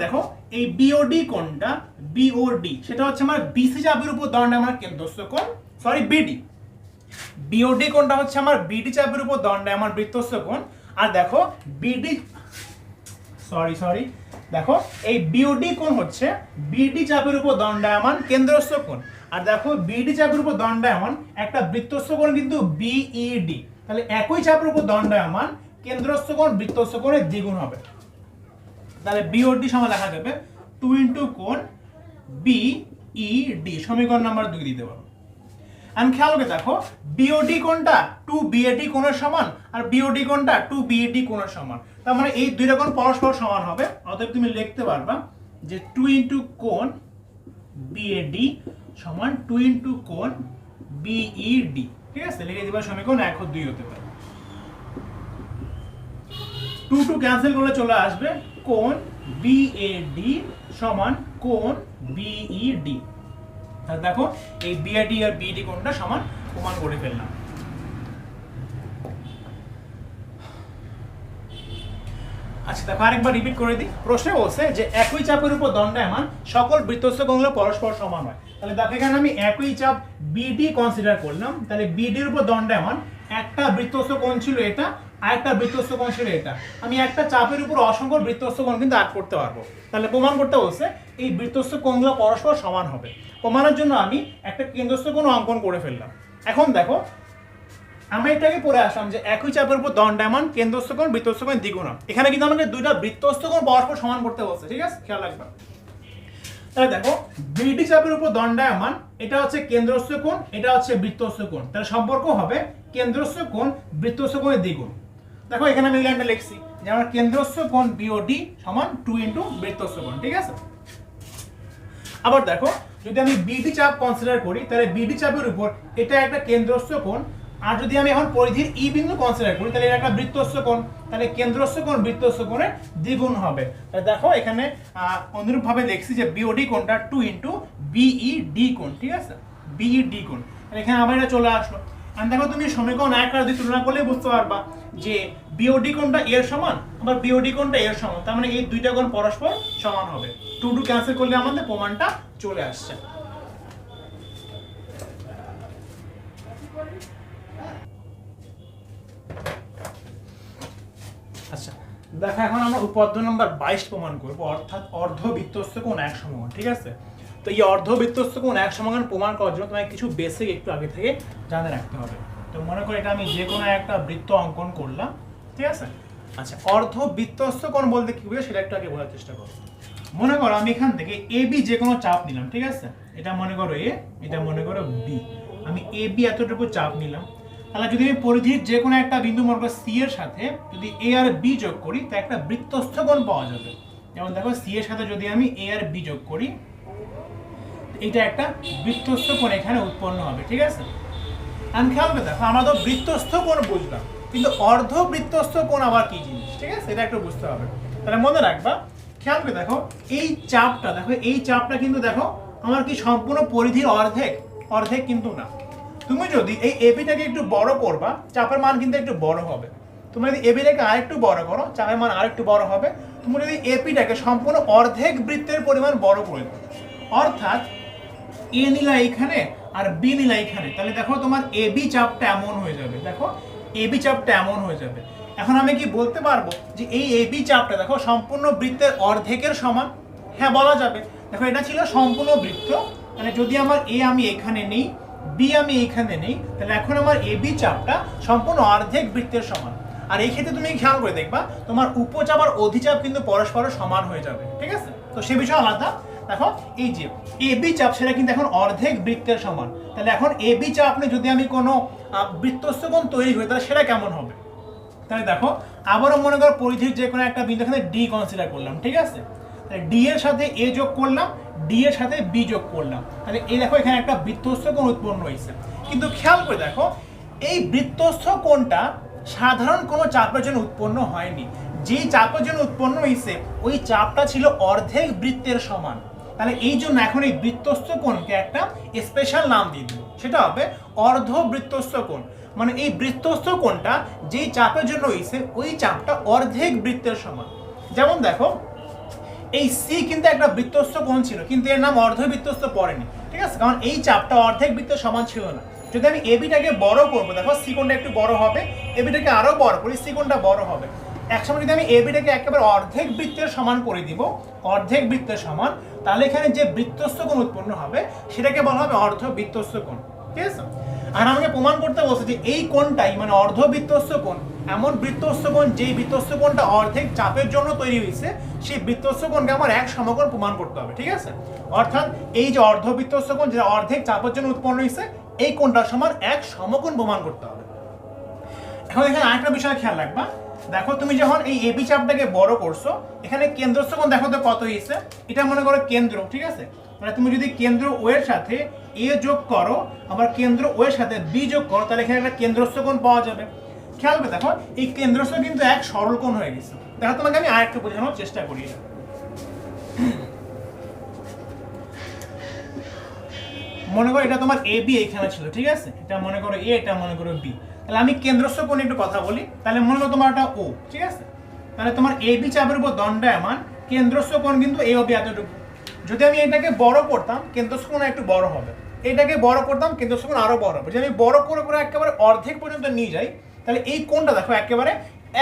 দেখো এই বিওডি কোণটা বিওডি সেটা হচ্ছে আমার বিসি চাপের উপর দণ্ডায়মান কেন্দ্রস্থ কোণ, সরি বিডি, বিওডি কোণটা হচ্ছে আমার বিডি চাপের উপর দণ্ডায়মান বৃত্তস্থ কোণ। আর দেখো বিডি সরি দেখো এই বিওডি কোণ হচ্ছে বিডি চাপের উপর দণ্ডায়মান কেন্দ্রস্থ কোণ, আর দেখো বিডি চাপের উপর দণ্ডায়মান একটা বৃত্তস্থ কোণ কিন্তু বিইডি। তাহলে একই চাপের উপর দণ্ডায়মান কেন্দ্রস্থ কোণ বৃত্তস্থ কোণের দ্বিগুণ হবে। তাহলে বিওডি সমান লেখা যাবে 2 ইনটু কোণ বিইডি, সমীকরণ নাম্বার 2 দিতে পারো। আমি খেয়াল করে দেখো বিওডি কোণটা 2 বিএডি কোণের সমান আর বিওডি কোণটা 2 বিএডি কোণের সমান, তার মানে এই দুইটা কোণ পরস্পর সমান হবে। অতএব তুমি লিখতে পারবা যে 2 ইনটু কোণ বিএডি সমান 2 ইনটু কোণ বিইডি। ঠিক আছে, লিখে দিবা সমীকরণ 1 ও 2 হতে পারে। 2 ক্যান্সেল করলে চলে আসবে কোণ বিএডি সমান কোণ বিইডি। তাহলে দেখো এই বিএডি আর বিইডি কোণটা সমান প্রমাণ করে ফেললাম। আচ্ছা দেখো আরেকবার রিপিট করে দিই। প্রশ্নে বলছে যে একই চাপের উপর দণ্ডায়মান সকল বৃত্তস্থ কোণগুলো পরস্পর সমান হয়। তাহলে দেখো এখানে আমি একই চাপ বিডি কনসিডার করলাম। তাহলে বিডির উপর দণ্ডায়মান একটা বৃত্তস্থ কোণ ছিল এটা, আর একটা বৃত্তস্থ কোণ ছিল এটা। আমি একটা চাপের উপর অসংখ্য বৃত্তস্থ কোণ কিন্তু আট করতে পারবো। তাহলে প্রমাণ করতে বলছে এই বৃত্তস্থ কোণগুলো পরস্পর সমান হবে। প্রমাণের জন্য আমি একটা কেন্দ্রস্থ কোণ অঙ্কন করে ফেললাম। এখন দেখো আমি এটাকে পড়ে আসলাম যে একই চাপের উপর দণ্ডায়মান কেন্দ্রস্থ কোণ বৃত্তস্থ কোণ দ্বিগুণক। এখানে কিন্তু আমাকে দুইটা বৃত্তস্থ কোণ পরস্পর সমান করতে বলছে, ঠিক আছে, খেয়াল রাখবা। তাহলে দেখো বিডি চাপের উপর দণ্ডায়মান এটা হচ্ছে কেন্দ্রস্থ কোণ, এটা হচ্ছে বৃত্তস্থ কোণ। তাহলে সম্পর্ক হবে কেন্দ্রস্থ কোণ বৃত্তস্থ কোণের দ্বিগুণ। দেখো এখানে আমি লাইনটা লিখছি যে আমার কেন্দ্রস্থ কোণ বিওডি সমান 2 ইনটু বৃত্তস্থ কোণ, ঠিক আছে। আবার দেখো যদি আমি বিডি চাপ কনসিডার করি তাহলে বিডি চাপের উপর এটা একটা কেন্দ্রস্থ কোণ, আর যদি আমি এখন পরিধির ই বিন্দু কনসিডার করি তাহলে এটা একটা বৃত্তস্থ কোণ। তাহলে কেন্দ্রস্থ কোণ বৃত্তস্থ কোণের দ্বিগুণ হবে। তাহলে দেখো এখানে অনুরূপ ভাবে লিখছি যে বিওডি কোণটা 2 ইনটু বিইডি কোণ, ঠিক আছে, বিইডি কোণ। এখানে আবার এটা চলে আসলো। আর দেখো তুমি সমীকরণ 1 আর 2 তুলনা করলে বুঝতে পারবা যে বিওডি কোণটা এর সমান, আবার বিওডি কোণটা এর সমান। তার মানে এই দুইটা কোণ পরস্পর সমান হবে। 2 ক্যান্সেল করলে আমাদের প্রমাণটা চলে আসছে। আচ্ছা দেখো এখন আমরা উপপাদ্য নাম্বার 22 প্রমাণ করব, অর্থাৎ অর্ধবৃত্তস্থ কোণ এক সমকোণ, ঠিক আছে। তো এই অর্ধবৃত্তস্থ কোণ এক সমকোণ প্রমাণ করার জন্য তোমাকে কিছু বেসিক একটু আগে থেকে জানে রাখতে হবে। তো মনে করো এটা আমি যে কোনো একটা বৃত্ত অঙ্কন করলাম, ঠিক আছে। আচ্ছা অর্ধবৃত্তস্থ কোণ বলতে কি বুঝে সেটা একটু আগে বোঝার চেষ্টা করো। মনে করো আমি এখান থেকে এ বি যে কোনো চাপ নিলাম, ঠিক আছে। এটা মনে করো এ, এটা মনে করো বি। আমি এ বি এতটুকু চাপ নিলাম। তাহলে যদি আমি পরিধির যে কোনো একটা বিন্দু মনে করো সি এর সাথে যদি এ আর বি যোগ করি তা একটা বৃত্তস্থ কোণ পাওয়া যাবে। যেমন দেখো সি এর সাথে যদি আমি এ আর বি যোগ করি এটা একটা বৃত্তস্থ কোণ এখানে উৎপন্ন হবে, ঠিক আছে। আমি খেয়াল করে দেখো আমরা তো বৃত্তস্থ কোণ বুঝলাম, কিন্তু অর্ধবৃত্তস্থ কোণ আবার কি জিনিস, ঠিক আছে, এটা একটু বুঝতে হবে। তাহলে মনে রাখবা, খেয়াল করে দেখো এই চাপটা, দেখো এই চাপটা কিন্তু দেখো আমার কি সম্পূর্ণ পরিধির অর্ধেক, অর্ধেক কিন্তু না। তুমি যদি এই এবিটাকে একটু বড় করবা চাপের মান কিন্তু একটু বড় হবে। তুমি যদি এবিটাকে আরেকটু বড় করো চাপের মান আরেকটু বড় হবে। তুমি যদি এপিটাকে সম্পূর্ণ অর্ধেক বৃত্তের পরিমাণ বড় করে দাও, অর্থাৎ এ নিলা এইখানে আর বি নিলা এইখানে, তাহলে দেখো তোমার এবি চাপটা এমন হয়ে যাবে। দেখো এবি চাপটা এমন হয়ে যাবে। এখন আমি কি বলতে পারবো যে এই এবি চাপটা দেখো সম্পূর্ণ বৃত্তের অর্ধেকের সমান? হ্যাঁ বলা যাবে। দেখো এটা ছিল সম্পূর্ণ বৃত্ত, মানে যদি আমার এ আমি এখানে নেই, বি আমি এইখানে নেই, তাহলে এখন আমার এবি চাপটা সম্পূর্ণ অর্ধেক বৃত্তের সমান। আর এই ক্ষেত্রে তুমি খেয়াল করে দেখবা তোমার উপচাপ আর অধিচাপ কিন্তু পরস্পর সমান হয়ে যাবে, ঠিক আছে। তো সে বিষয় আলাদা। দেখো এই যে এবি চাপ সেটা কিন্তু এখন অর্ধেক বৃত্তের সমান। তাহলে এখন এবি চাপ নিয়ে যদি আমি কোনো বৃত্তস্থ কোণ তৈরি করি তাহলে সেটা কেমন হবে? তাহলে দেখো আবারও মনে করো পরিধির যে কোনো একটা বিন্দু এখানে ডি কনসিডার করলাম, ঠিক আছে। তাহলে ডি এর সাথে এ যোগ করলাম, ডি এর সাথে বি যোগ করলাম, তাহলে এই দেখো এখানে একটা বৃত্তস্থ কোণ উৎপন্ন হয়েছে। কিন্তু খেয়াল করে দেখো এই বৃত্তস্থ কোণটা সাধারণ কোনো চাপের জন্য উৎপন্ন হয়নি। যেই চাপের জন্য উৎপন্ন হয়েছে ওই চাপটা ছিল অর্ধেক বৃত্তের সমান। তাহলে এই জন্য এখন এই বৃত্তস্থ কোণকে একটা স্পেশাল নাম দিয়ে দিব, সেটা হবে অর্ধবৃত্তস্থ কোণ। মানে এই বৃত্তস্থ কোণটা যেই চাপের জন্য হয়েছে ওই চাপটা অর্ধেক বৃত্তের সমান। যেমন দেখো এই সি কিন্তু একটা বৃত্তস্থ কোণ ছিল, কিন্তু এর নাম অর্ধবৃত্তস্থ পড়েনি, ঠিক আছে, কারণ এই চাপটা অর্ধেক বৃত্তের সমান ছিল না। যদি আমি এবিটাকে বড় করবো, দেখো সি কোণটা একটু বড় হবে, এবিটাকে আরো বড় করি, সি কোণটা বড় হবে। একসময় যদি আমি এবিটাকে একেবারে অর্ধেক বৃত্তের সমান করে দিব, অর্ধেক বৃত্তের সমান, তাহলে এখানে যে বৃত্তস্থ কোণ উৎপন্ন হবে সেটাকে বলা হবে অর্ধবৃত্তস্থ কোণ, ঠিক আছে। আর আমাকে প্রমাণ করতে বলছে যে এই কোণটাই মানে অর্ধবৃত্তস্থ কোণ, এমন বৃত্তস্থ কোণ যেই বৃত্তস্থ কোণটা অর্ধেক চাপের জন্য তৈরি হয়েছে, সেই বৃত্তস্থ কোণকে আমার এক সমকোণ প্রমাণ করতে হবে, ঠিক আছে। অর্থাৎ এই যে অর্ধবৃত্তস্থ কোণ যেটা অর্ধেক চাপের জন্য উৎপন্ন হয়েছে এই কোণটার সমান এক সমকোণ প্রমাণ করতে হবে। এখন এখানে আরেকটা বিষয় খেয়াল রাখবা, দেখো তুমি যখন এই এবি চাপটাকে বড় করছো এখানে কেন্দ্রস্থ কোণ দেখো তো কত হয়েছে, এটা মনে করো কেন্দ্র, ঠিক আছে। মানে তুমি যদি কেন্দ্র ও এর সাথে এ যোগ করো আবার কেন্দ্র ও এর সাথে বি যোগ করো তাহলে এখানে একটা কেন্দ্রস্থ কোণ পাওয়া যাবে। খেয়াল করে দেখো এই কেন্দ্রস্থ কিন্তু এক সরল কোণ হয়ে গেছে। দেখো তোমাকে আমি আরেকটু বোঝানোর চেষ্টা করি। মনে করো এটা তোমার এ বি এখানে ছিল, ঠিক আছে, এটা মনে করো এ, এটা মনে করো বি। তাহলে আমি কেন্দ্রস্থ কোণ একটু কথা বলি। তাহলে মনে করো তোমার এটা ও, ঠিক আছে। তাহলে তোমার এ বি চাপের উপর দণ্ডায়মান, কেন্দ্রস্থ কোণ কিন্তু এ ও বি এতটুকু। যদি আমি এটাকে বড় করতাম, কেন্দ্রস্থ কোণ একটু বড় হবে। এটাকে বড় করতাম, কেন্দ্রস্থ কোণ আরো বড় হবে। যদি আমি বড় করে করে একেবারে অর্ধেক পর্যন্ত নিয়ে যাই, তাহলে এই কোণটা দেখো একেবারে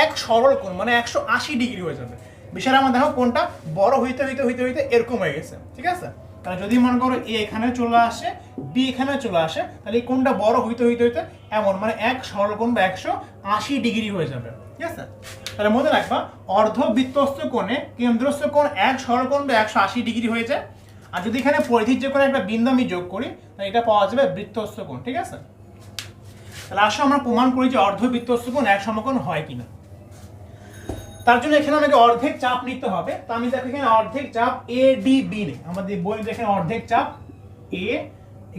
এক সরল কোণ, মানে 180 ডিগ্রি হয়ে যাবে। বিষয়টা আমার দেখো কোণটা বড় হইতে হইতে হইতে হইতে এরকম হয়ে গেছে, ঠিক আছে। তাহলে যদি মনে করো এ এখানে চলে আসে, বি এখানে চলে আসে, তাহলে এই কোণটা বড় হইতে হইতে হইতে এমন মানে এক সরল কোণ বা 180 ডিগ্রি হয়ে যাবে, ঠিক আছে। তাহলে মনে রাখবা অর্ধবৃত্তস্থ কোণে কেন্দ্রস্থ কোণ এক সরল কোণ বা 180 ডিগ্রি হয়ে যায়। আর যদি এখানে পরিধির যে কোনো একটা বিন্দু আমি যোগ করি, তাহলে এটা পাওয়া যাবে বৃত্তস্থ কোণ, ঠিক আছে। তাহলে আসলে আমরা প্রমাণ করি যে অর্ধবৃত্তস্থ কোণ এক সমকোণ হয় কিনা। তার জন্য এখানে আমাকে অর্ধেক চাপ নিতে হবে। তো আমি দেখো এখানে অর্ধেক চাপ এ ডি বি নেই, আমাদের বই এখানে অর্ধেক চাপ এ,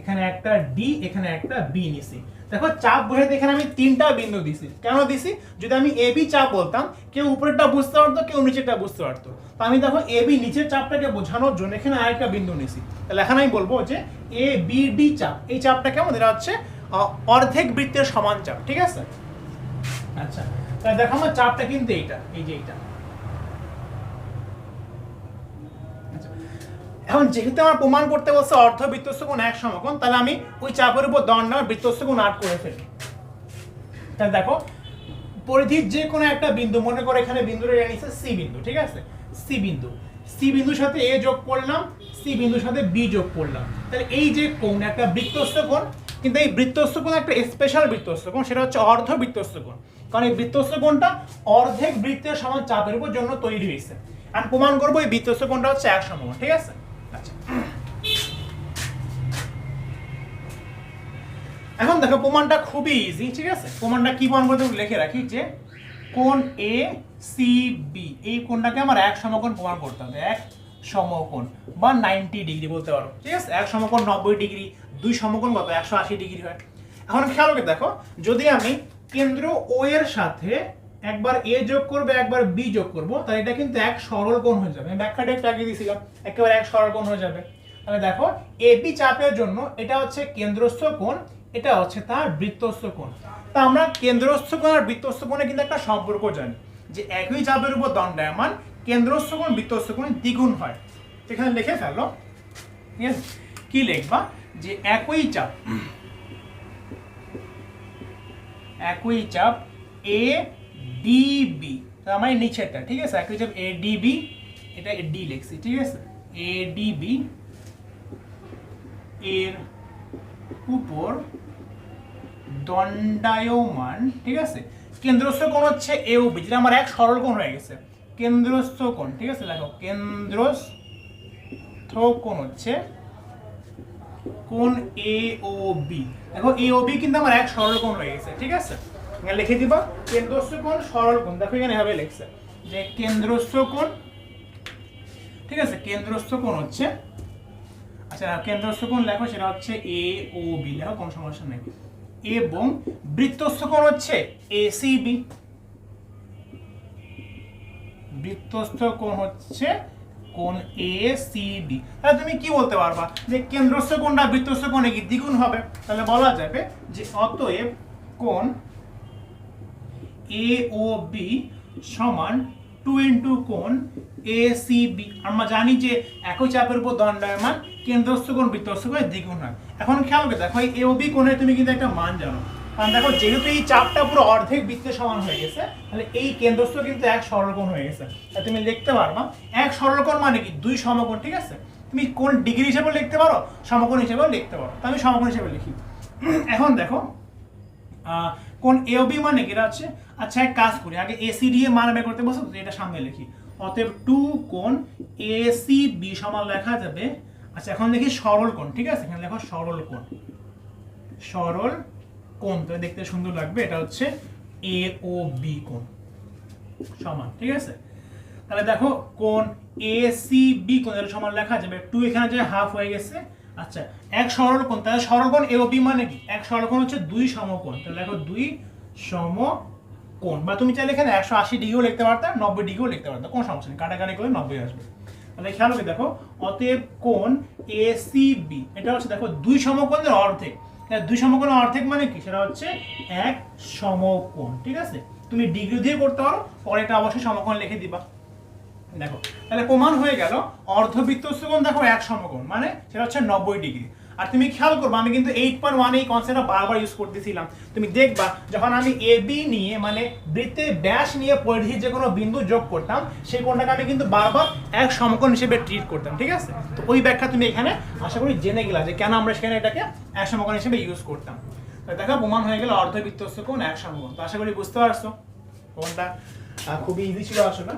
এখানে একটা ডি, এখানে একটা বি নিছি। দেখো চাপ বোঝাতে এখানে আমি তিনটা বিন্দু দিছি। কেন দিছি? যদি আমি এ বি চাপ বলতাম, কেউ উপরেরটা বুঝতে পারতো, কেউ নিচেরটা বুঝতে পারতো। তো আমি দেখো এ বি নিচের চাপটাকে বোঝানোর জন্য এখানে আরেকটা বিন্দু নিছি। তাহলে এখানে আমি বলবো যে এ বি ডি চাপ, এই চাপটা কেমন? এটা হচ্ছে অর্ধেক বৃত্তের সমান চাপ, ঠিক আছে। আচ্ছা, তাহলে দেখো আমার চাপটা কিন্তু এইটা, এই যে এইটা। এখন যেহেতু আমার প্রমাণ করতে বলছে অর্ধবৃত্তস্থ কোণ এক সমকোণ, তাহলে আমি ওই চাপের উপর দণ্ডায়মান বৃত্তস্থ কোণ 8 করে ফেলি। তাহলে দেখো পরিধির যে কোনো একটা বিন্দু, মনে করো এখানে বিন্দুটা নিচ্ছে সি বিন্দু, ঠিক আছে। সি বিন্দু, সি বিন্দুর সাথে এ যোগ করলাম, সি বিন্দুর সাথে বি যোগ করলাম। তাহলে এই যে কোণ একটা বৃত্তস্থ কোণ, কিন্তু এই বৃত্তস্থ কোণ একটা স্পেশাল বৃত্তস্থ কোণ, সেটা হচ্ছে অর্ধবৃত্তস্থ কোণ। কারণ এই বৃত্তস্থ কোণটা অর্ধেক বৃত্তের সমান চাপের উপর জন্য তৈরি হয়েছে। আমি প্রমাণ করবো এই বৃত্তস্থ কোণটা হচ্ছে এক সমকোণ, ঠিক আছে। আচ্ছা, এখন দেখো প্রমাণটা খুবই ইজি, ঠিক আছে। প্রমাণটা কি প্রমাণ করতে লিখে রাখি যে কোণ এ সি বি, এই কোণটাকে আমার এক সমকোণ প্রমাণ করতে হবে। এক সমকোণ বা 90 ডিগ্রি বলতে পারো, ঠিক আছে। এক সমকোণ 90 ডিগ্রি, দুই সমকোণ কত? 180 ডিগ্রি হয়। এখন খেয়াল করে দেখো, যদি আমি কেন্দ্র ও এর সাথে একবার এ যোগ করবে, একবার বি যোগ করবো, তাহলে এটা কিন্তু এক সরল কোণ হয়ে যাবে। আমি ব্যাখ্যাটা একটু আগে দিয়েছিলাম, একেবারে এক সরল কোণ হয়ে যাবে। তাহলে দেখো এবি চাপের জন্য এটা হচ্ছে কেন্দ্রস্থ কোণ, এটা হচ্ছে তার বৃত্তস্থ কোণ। তা আমরা কেন্দ্রস্থ কোণ আর বৃত্তস্থ কোণে কিন্তু একটা সম্পর্ক জানি যে একই চাপের উপর দণ্ডায়মান কেন্দ্রস্থ কোণ বৃত্তস্থ কোণ দ্বিগুণ হয়। এখানে লিখে ফেলো, ঠিক আছে। কি লিখবা? যে একই চাপ, একই চাপ এ ডি বি, আমার নিচেরটা, ঠিক আছে। একই চাপ এ ডি বি, এটা ডি লিখছি, ঠিক আছে। এ ডি বি এর উপর দণ্ডায়মান, ঠিক আছে। কেন্দ্রস্থ কোণ হচ্ছে এ ও বি, যেটা আমার এক সরল কোণ হয়ে গেছে। কেন্দ্রস্থ কোণ, ঠিক আছে। দেখো কেন্দ্রস্থ কোণ হচ্ছে কোণ এ ও বি। দেখো এ ও বি কিন্তু আমার এক সরল কোণ হয়ে গেছে, ঠিক আছে। এখানে লিখে দিবা কেন্দ্রস্থ কোণ সরল কোণ। দেখো এখানে এভাবে লিখছে যে কেন্দ্রস্থ কোণ, ঠিক আছে। কেন্দ্রস্থ কোণ হচ্ছে, আচ্ছা কেন্দ্রস্থ কোণ লেখো, সেটা হচ্ছে এ ও বি, লেখো, কোনো সমস্যা নেই। এবং বৃত্তস্থ কোণ হচ্ছে এ সি বি, বৃত্তস্থ কোণ হচ্ছে কোণ এ সি বি। তাহলে তুমি কি বলতে পারবা যে কেন্দ্রস্থ কোণটা বৃত্তস্থ কোণে কি দ্বিগুণ হবে? তাহলে বলা যাবে যে অতএব কোণ এ ও বি সমান 2 ইন্টু কোণ এ সি বি। আমরা জানি যে একই চাপের উপর দণ্ডায়মান কেন্দ্রস্থ কোণ বৃত্তস্থ কোণে দ্বিগুণ হয়। এখন খেয়াল করে দেখো এই এ ও বি কোণের তুমি কিন্তু একটা মান জানো। কারণ দেখো যেহেতু এই চাপটা পুরো অর্ধেক বৃত্তের সমান হয়ে গেছে, তাহলে এই কেন্দ্রস্থ কিন্তু এক সরল কোণ হয়ে গেছে। তাহলে তুমি লিখতে পারবা এক সরল কোণ মানে কি? দুই সমকোণ, ঠিক আছে। তুমি কোণ ডিগ্রি হিসেবে লিখতে পারো, সমকোণ হিসেবেও লিখতে পারো। তো আমি সমকোণ হিসেবে লিখি। এখন দেখো কোণ এ ও বি মানে কি? এটা হচ্ছে, আচ্ছা এক কাজ করি, আগে এসিডি এর মান বের করতে বসো, এটা সামনে লিখি। অতএব 2 কোণ এসিবি সমান লেখা যাবে, আচ্ছা এখন দেখি সরল কোণ, ঠিক আছে। এখানে লেখো সরল কোণ, সরল কোণ, তো দেখতে সুন্দর লাগবে। এটা হচ্ছে এ ও বি কোণ সমান, ঠিক আছে। তাহলে দেখো কোণ এসিবি কোণ এর সমান লেখা যাবে 2, এখানে যে হাফ হয়ে গেছে। আচ্ছা এক সরল কোণ, তাহলে সরল কোণ এ ও বি মানে কি? এক সরল কোণ হচ্ছে দুই সমকোণ। তাহলে দেখো দুই সমকোণ, বা তুমি চাইলে এখানে 180 ডিগ্রিও লিখতে পারতে, 90 ডিগ্রিও লিখতে পারতে, কোনো সমস্যা নেই, কাটাকাটি করে 90 আসবে। তাহলে খেয়াল করে দেখো, অতএব কোণ এসিবি এটা হচ্ছে দেখো দুই সমকোণের অর্ধেক। দুই সমকোণের অর্ধেক মানে কি, সেটা হচ্ছে এক সমকোণ। ঠিক আছে, তুমি ডিগ্রি দিয়ে করতে পারো, পরে এটা অবশ্যই সমকোণ লিখে দিবা। দেখো তাহলে প্রমাণ হয়ে গেল অর্ধবৃত্তস্থ কোণ দেখো এক সমকোণ, মানে সেটা হচ্ছে 90 ডিগ্রি। আর তুমি খেয়াল করবে আমি কিন্তু 8.1 এই কনসেপ্টটা বারবার ইউজ করতেছিলাম। তুমি দেখবা যখন আমি এ বি নিয়ে মানে বৃত্তের ব্যাস নিয়ে পরিধির যে কোনো বিন্দু যোগ করতাম, সেই কোণটাকে আমি কিন্তু বারবার এক সমকোণ হিসেবে ট্রিট করতাম। ঠিক আছে, তো ওই ব্যাখ্যা তুমি এখানে আশা করি জেনে গেলা যে কেন আমরা সেখানে এটাকে এক সমকোণ হিসেবে ইউজ করতাম। তো দেখো প্রমাণ হয়ে গেল অর্ধবৃত্তস্থ কোণ এক সমকোণ। তো আশা করি বুঝতে পারছো, কোণটা খুবই ইজি ছিল আসলে।